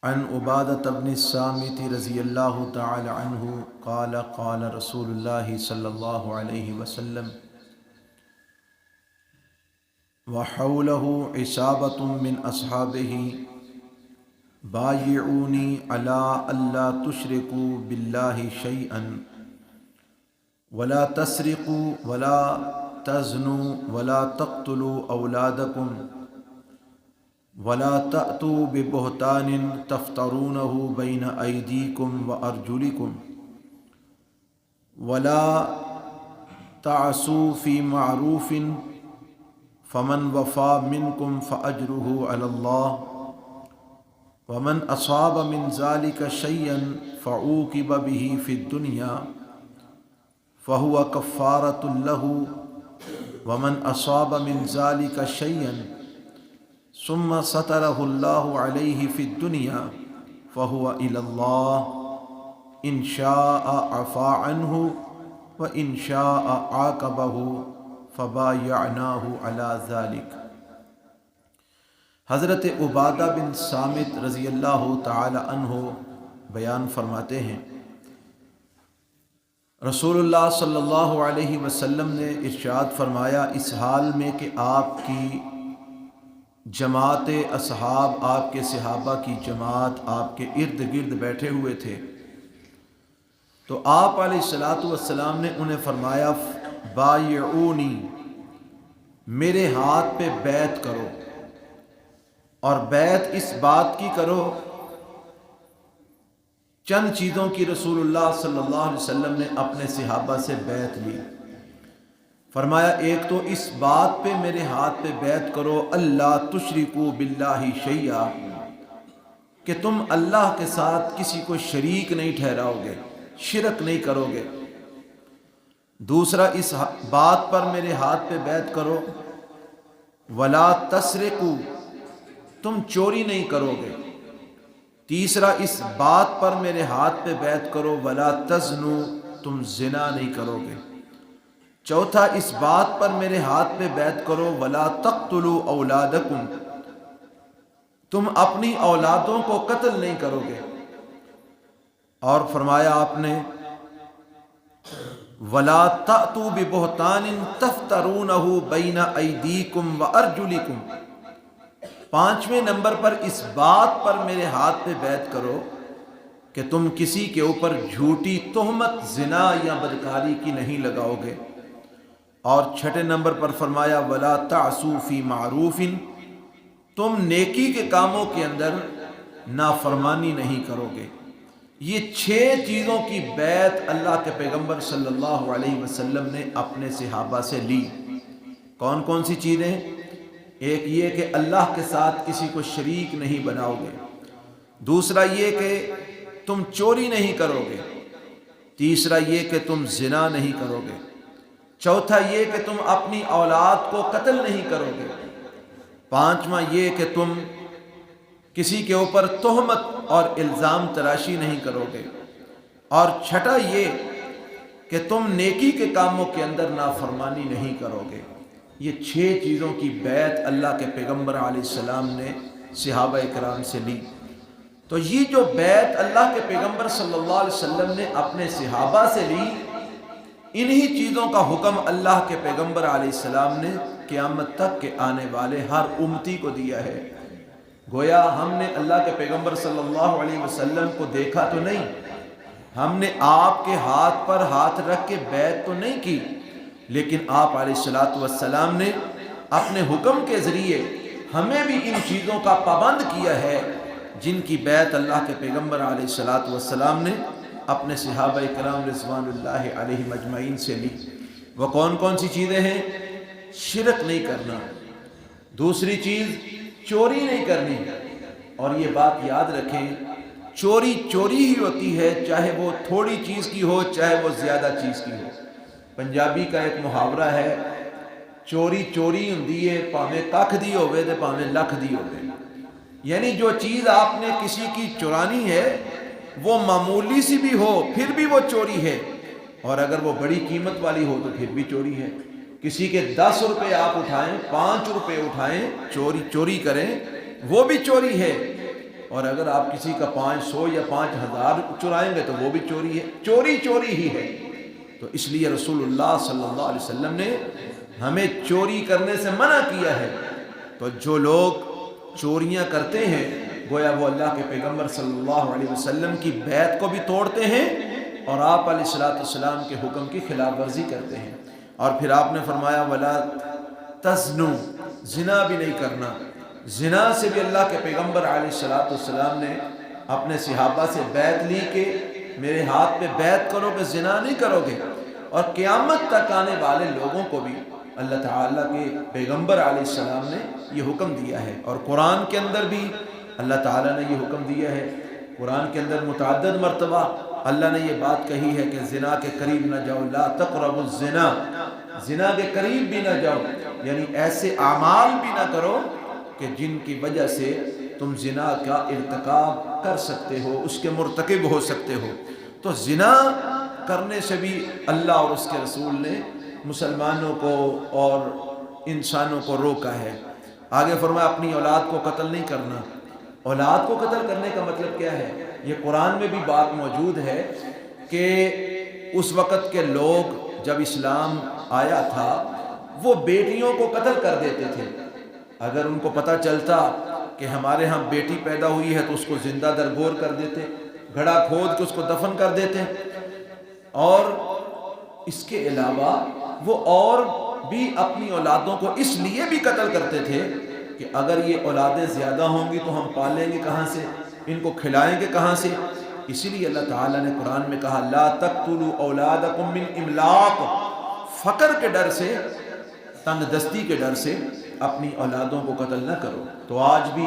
عن عبادة بن الصامت رضی اللہ تعالی عنہ قال قال رسول اللہ صلی اللہ علیہ وسلم وحولہ عصابة من اصحابہ بایعونی علی الا تشرکوا باللہ شیئا ولا تسرقوا ولا تزنوا ولا تقتلوا اولادکم ولا تأتوا ببہتان تفترونہ بین ایدیکم وارجلکم ولا تعصوا فی معروف فمن وفا منکم فاجرہ علی اللہ ومن اصاب من ذلك شيئا فعوقب به في الدنيا فهو كفارة له ومن اصاب من ذلك شيئا ثم ستره الله عليه في الدنيا فهو إلى الله إن شاء عفا عنه وإن شاء عاقبه فبايعناه على ذلك۔ حضرت عبادہ بن صامت رضی اللہ تعالی عنہ بیان فرماتے ہیں، رسول اللہ صلی اللہ علیہ وسلم نے ارشاد فرمایا اس حال میں کہ آپ کی جماعت اصحاب، آپ کے صحابہ کی جماعت آپ کے ارد گرد بیٹھے ہوئے تھے، تو آپ علیہ الصلاۃ والسلام نے انہیں فرمایا بایعونی، میرے ہاتھ پہ بیعت کرو، اور بیعت اس بات کی کرو، چند چیزوں کی رسول اللہ صلی اللہ علیہ وسلم نے اپنے صحابہ سے بیعت لی۔ فرمایا ایک تو اس بات پہ میرے ہاتھ پہ بیعت کرو اللہ تشرکوا باللہ شیئا، کہ تم اللہ کے ساتھ کسی کو شریک نہیں ٹھہراؤ گے، شرک نہیں کرو گے۔ دوسرا اس بات پر میرے ہاتھ پہ بیعت کرو ولا تسرقوا، تم چوری نہیں کرو گے۔ تیسرا اس بات پر میرے ہاتھ پہ بیعت کرو ولا تزنوا، تم زنا نہیں کرو گے۔ چوتھا اس بات پر میرے ہاتھ پہ بیعت کرو ولا تقتلوا اولادکم، تم اپنی اولادوں کو قتل نہیں کرو گے۔ اور فرمایا آپ نے ولا تأتوا ببہتان تفترونہ بین ایدیکم وارجلکم، پانچویں نمبر پر اس بات پر میرے ہاتھ پہ بیعت کرو کہ تم کسی کے اوپر جھوٹی تہمت زنا یا بدکاری کی نہیں لگاؤ گے۔ اور چھٹے نمبر پر فرمایا ولا تعصوا فی معروف، تم نیکی کے کاموں کے اندر نافرمانی نہیں کرو گے۔ یہ 6 چیزوں کی بیعت اللہ کے پیغمبر صلی اللہ علیہ وسلم نے اپنے صحابہ سے لی۔ کون کون سی چیزیں؟ ایک یہ کہ اللہ کے ساتھ کسی کو شریک نہیں بناؤ گے، دوسرا یہ کہ تم چوری نہیں کرو گے، تیسرا یہ کہ تم زنا نہیں کرو گے، چوتھا یہ کہ تم اپنی اولاد کو قتل نہیں کرو گے، پانچواں یہ کہ تم کسی کے اوپر تہمت اور الزام تراشی نہیں کرو گے، اور چھٹا یہ کہ تم نیکی کے کاموں کے اندر نافرمانی نہیں کرو گے۔ یہ 6 چیزوں کی بیعت اللہ کے پیغمبر علیہ السلام نے صحابہ کرام سے لی۔ تو یہ جو بیعت اللہ کے پیغمبر صلی اللہ علیہ وسلم نے اپنے صحابہ سے لی، انہی چیزوں کا حکم اللہ کے پیغمبر علیہ السلام نے قیامت تک کے آنے والے ہر امتی کو دیا ہے۔ گویا ہم نے اللہ کے پیغمبر صلی اللہ علیہ وسلم کو دیکھا تو نہیں، ہم نے آپ کے ہاتھ پر ہاتھ رکھ کے بیعت تو نہیں کی، لیکن آپ علیہ الصلاۃ والسلام نے اپنے حکم کے ذریعے ہمیں بھی ان چیزوں کا پابند کیا ہے جن کی بیعت اللہ کے پیغمبر علیہ الصلاۃ والسلام نے اپنے صحابہ کرام رضوان اللہ علیہ مجمعین سے لی۔ وہ کون کون سی چیزیں ہیں؟ شرک نہیں کرنا، دوسری چیز چوری نہیں کرنی، اور یہ بات یاد رکھیں چوری چوری ہی ہوتی ہے، چاہے وہ تھوڑی چیز کی ہو چاہے وہ زیادہ چیز کی ہو۔ پنجابی کا ایک محاورہ ہے، چوری چوری ہوندی ہے پاویں ککھ دی ہوئے تے پاویں لکھ دی ہوئے، یعنی جو چیز آپ نے کسی کی چرانی ہے وہ معمولی سی بھی ہو پھر بھی وہ چوری ہے، اور اگر وہ بڑی قیمت والی ہو تو پھر بھی چوری ہے۔ کسی کے 10 روپے آپ اٹھائیں، 5 روپے اٹھائیں، چوری کریں، وہ بھی چوری ہے۔ اور اگر آپ کسی کا 500 یا 5000 چرائیں گے تو وہ بھی چوری ہے، چوری چوری ہی ہے۔ تو اس لیے رسول اللہ صلی اللہ علیہ وسلم نے ہمیں چوری کرنے سے منع کیا ہے۔ تو جو لوگ چوریاں کرتے ہیں گویا وہ اللہ کے پیغمبر صلی اللہ علیہ وسلم کی بیعت کو بھی توڑتے ہیں اور آپ علیہ الصلوۃ والسلام کے حکم کی خلاف ورزی کرتے ہیں۔ اور پھر آپ نے فرمایا ولا تزنوا، زنا بھی نہیں کرنا۔ زنا سے بھی اللہ کے پیغمبر علیہ الصلوۃ والسلام نے اپنے صحابہ سے بیعت لی کہ میرے ہاتھ پہ بیعت کرو کہ زنا نہیں کرو گے۔ اور قیامت تک آنے والے لوگوں کو بھی اللہ تعالیٰ کے پیغمبر علیہ السلام نے یہ حکم دیا ہے۔ اور قرآن کے اندر بھی اللہ تعالیٰ نے یہ حکم دیا ہے۔ قرآن کے اندر متعدد مرتبہ اللہ نے یہ بات کہی ہے کہ زنا کے قریب نہ جاؤ، لا تقربوا الزنا، زنا کے قریب بھی نہ جاؤ، یعنی ایسے اعمال بھی نہ کرو کہ جن کی وجہ سے تم زنا کا ارتکاب کر سکتے ہو، اس کے مرتکب ہو سکتے ہو۔ تو زنا کرنے سے بھی اللہ اور اس کے رسول نے مسلمانوں کو اور انسانوں کو روکا ہے۔ آگے فرمایا اپنی اولاد کو قتل نہیں کرنا۔ اولاد کو قتل کرنے کا مطلب کیا ہے؟ یہ قرآن میں بھی بات موجود ہے کہ اس وقت کے لوگ جب اسلام آیا تھا وہ بیٹیوں کو قتل کر دیتے تھے۔ اگر ان کو پتہ چلتا کہ ہمارے ہاں بیٹی پیدا ہوئی ہے تو اس کو زندہ درگور کر دیتے، گھڑا کھود کے اس کو دفن کر دیتے۔ اور اس کے علاوہ وہ اور بھی اپنی اولادوں کو اس لیے بھی قتل کرتے تھے کہ اگر یہ اولادیں زیادہ ہوں گی تو ہم پالیں گے کہاں سے، ان کو کھلائیں گے کہاں سے۔ اسی لیے اللہ تعالیٰ نے قرآن میں کہا لا تقتلوا اولادکم من املاق، فقر کے ڈر سے، تنگ دستی کے ڈر سے اپنی اولادوں کو قتل نہ کرو۔ تو آج بھی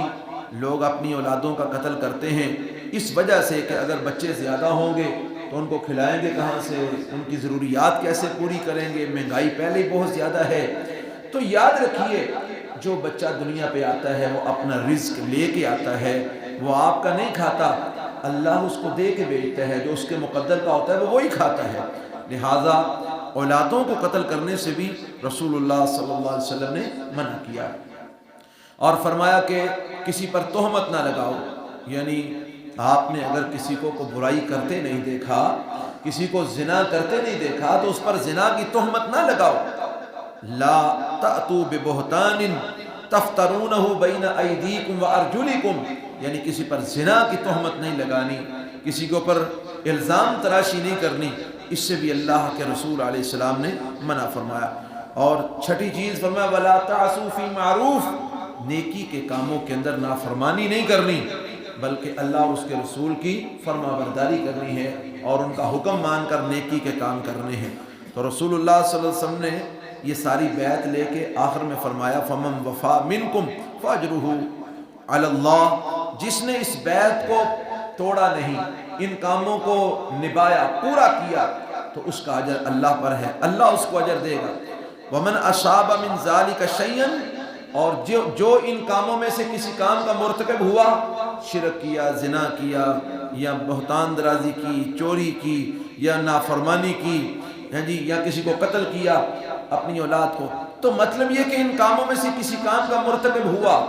لوگ اپنی اولادوں کا قتل کرتے ہیں اس وجہ سے کہ اگر بچے زیادہ ہوں گے تو ان کو کھلائیں گے کہاں سے، ان کی ضروریات کیسے پوری کریں گے، مہنگائی پہلے ہی بہت زیادہ ہے۔ تو یاد رکھیے جو بچہ دنیا پہ آتا ہے وہ اپنا رزق لے کے آتا ہے، وہ آپ کا نہیں کھاتا، اللہ اس کو دے کے بھیجتا ہے، جو اس کے مقدر کا ہوتا ہے وہ وہی کھاتا ہے۔ لہٰذا اولادوں کو قتل کرنے سے بھی رسول اللہ صلی اللہ علیہ وسلم نے منع کیا اور فرمایا کہ کسی پر تہمت نہ لگاؤ، یعنی آپ نے اگر کسی کو برائی کرتے نہیں دیکھا، کسی کو زنا کرتے نہیں دیکھا تو اس پر زنا کی تہمت نہ لگاؤ۔ لا تأتوا ببہتان تفترونہ بین ایدیکم وارجلکم، یعنی کسی پر زنا کی تہمت نہیں لگانی، کسی کے اوپر الزام تراشی نہیں کرنی، اس سے بھی اللہ کے رسول علیہ السلام نے منع فرمایا۔ اور چھٹی چیز فرمایا ولا تعصوا فی معروف، نیکی کے کاموں کے اندر نافرمانی نہیں کرنی بلکہ اللہ اور اس کے رسول کی فرما برداری کرنی ہے اور ان کا حکم مان کر نیکی کے کام کرنے ہیں۔ تو رسول اللہ صلی اللہ علیہ وسلم نے یہ ساری بیعت لے کے آخر میں فرمایا فمن وفا منکم فاجرہ علی اللہ، جس نے اس بیعت کو توڑا نہیں، ان کاموں کو نبھایا، پورا کیا، تو اس کا اجر اللہ پر ہے، اللہ اس کو اجر دے گا۔ ومن اصاب من ذلک شیئا، اور جو ان کاموں میں سے کسی کام کا مرتکب ہوا، شرک کیا، زنا کیا، یا بہتان درازی کی، چوری کی، یا نافرمانی کی، یا کسی کو قتل کیا اپنی اولاد کو، تو مطلب یہ کہ ان کاموں میں سے کسی کام کا مرتکب ہوا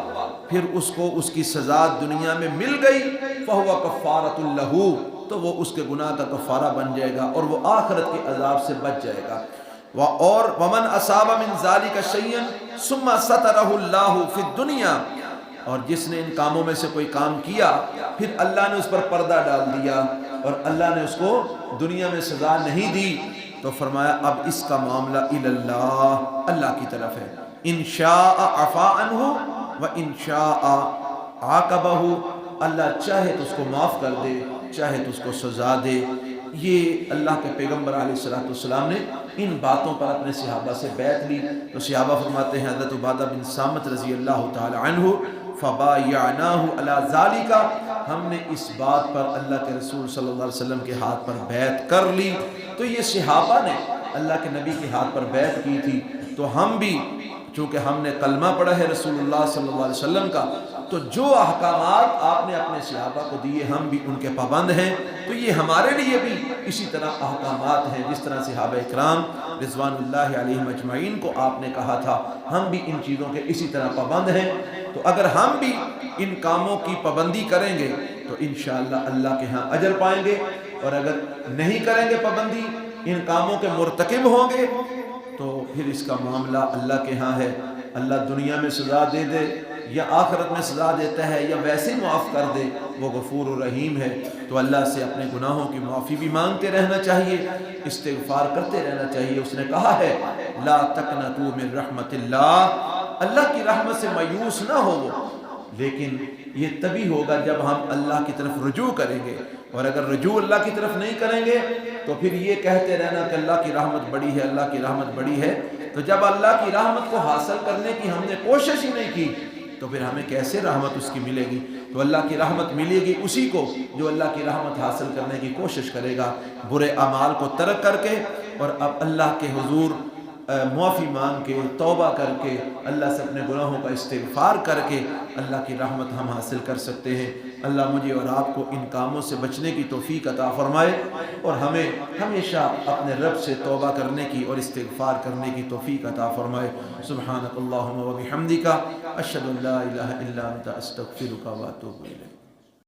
پھر اس کو اس کی سزا دنیا میں مل گئی، فہو کفارۃ لہ، تو وہ اس کے گناہ کا کفارہ بن جائے گا اور وہ آخرت کے عذاب سے بچ جائے گا۔ اور ومن اصاب من ذلک شیئا ثم سترہ اللہ فی الدنیا، اور جس نے ان کاموں میں سے کوئی کام کیا پھر اللہ نے اس پر پردہ ڈال دیا اور اللہ نے اس کو دنیا میں سزا نہیں دی، تو فرمایا اب اس کا معاملہ الی اللہ، اللہ کی طرف ہے، ان شاء عفا عنہ و ان شاء عاقبہ، اللہ چاہے تو اس کو معاف کر دے، چاہے تو اس کو سزا دے۔ یہ اللہ کے پیغمبر علیہ السلام نے ان باتوں پر اپنے صحابہ سے بیعت لی۔ تو صحابہ فرماتے ہیں حضرت عبادہ بن صامت رضی اللہ تعالی عنہ فبایعناہ علی ذالک، ہم نے اس بات پر اللہ کے رسول صلی اللہ علیہ وسلم کے ہاتھ پر بیعت کر لی۔ تو یہ صحابہ نے اللہ کے نبی کے ہاتھ پر بیعت کی تھی، تو ہم بھی چونکہ ہم نے کلمہ پڑھا ہے رسول اللہ صلی اللہ علیہ وسلم کا، تو جو احکامات آپ نے اپنے صحابہ کو دیے ہم بھی ان کے پابند ہیں، تو یہ ہمارے لیے بھی اسی طرح احکامات ہیں جس طرح صحابہ اکرام رضوان اللہ علیہم اجمعین کو آپ نے کہا تھا، ہم بھی ان چیزوں کے اسی طرح پابند ہیں۔ تو اگر ہم بھی ان کاموں کی پابندی کریں گے تو انشاءاللہ اللہ کے ہاں اجر پائیں گے، اور اگر نہیں کریں گے پابندی، ان کاموں کے مرتکب ہوں گے، تو پھر اس کا معاملہ اللہ کے ہاں ہے۔ اللہ دنیا میں سزا دے دے یا آخرت میں سزا دیتا ہے یا ویسے معاف کر دے، وہ غفور الرحیم ہے۔ تو اللہ سے اپنے گناہوں کی معافی بھی مانگتے رہنا چاہیے، استغفار کرتے رہنا چاہیے۔ اس نے کہا ہے لا تقنطوا من رحمت اللہ، اللہ کی رحمت سے مایوس نہ ہو وہ، لیکن یہ تبھی ہوگا جب ہم اللہ کی طرف رجوع کریں گے، اور اگر رجوع اللہ کی طرف نہیں کریں گے تو پھر یہ کہتے رہنا کہ اللہ کی رحمت بڑی ہے، اللہ کی رحمت بڑی ہے۔ تو جب اللہ کی رحمت کو حاصل کرنے کی ہم نے کوشش ہی نہیں کی تو پھر ہمیں کیسے رحمت اس کی ملے گی؟ تو اللہ کی رحمت ملے گی اسی کو جو اللہ کی رحمت حاصل کرنے کی کوشش کرے گا، برے اعمال کو ترک کر کے اور اب اللہ کے حضور معافی مانگ کے، توبہ کر کے، اللہ سے اپنے گناہوں کا استغفار کر کے اللہ کی رحمت ہم حاصل کر سکتے ہیں۔ اللہ مجھے اور آپ کو ان کاموں سے بچنے کی توفیق عطا فرمائے، اور ہمیں ہمیشہ اپنے رب سے توبہ کرنے کی اور استغفار کرنے کی توفیق عطا فرمائے۔ سبحانک اللہم و بحمدک، اشہد ان لا الہ الا انت، استغفرک و اتوب الیک۔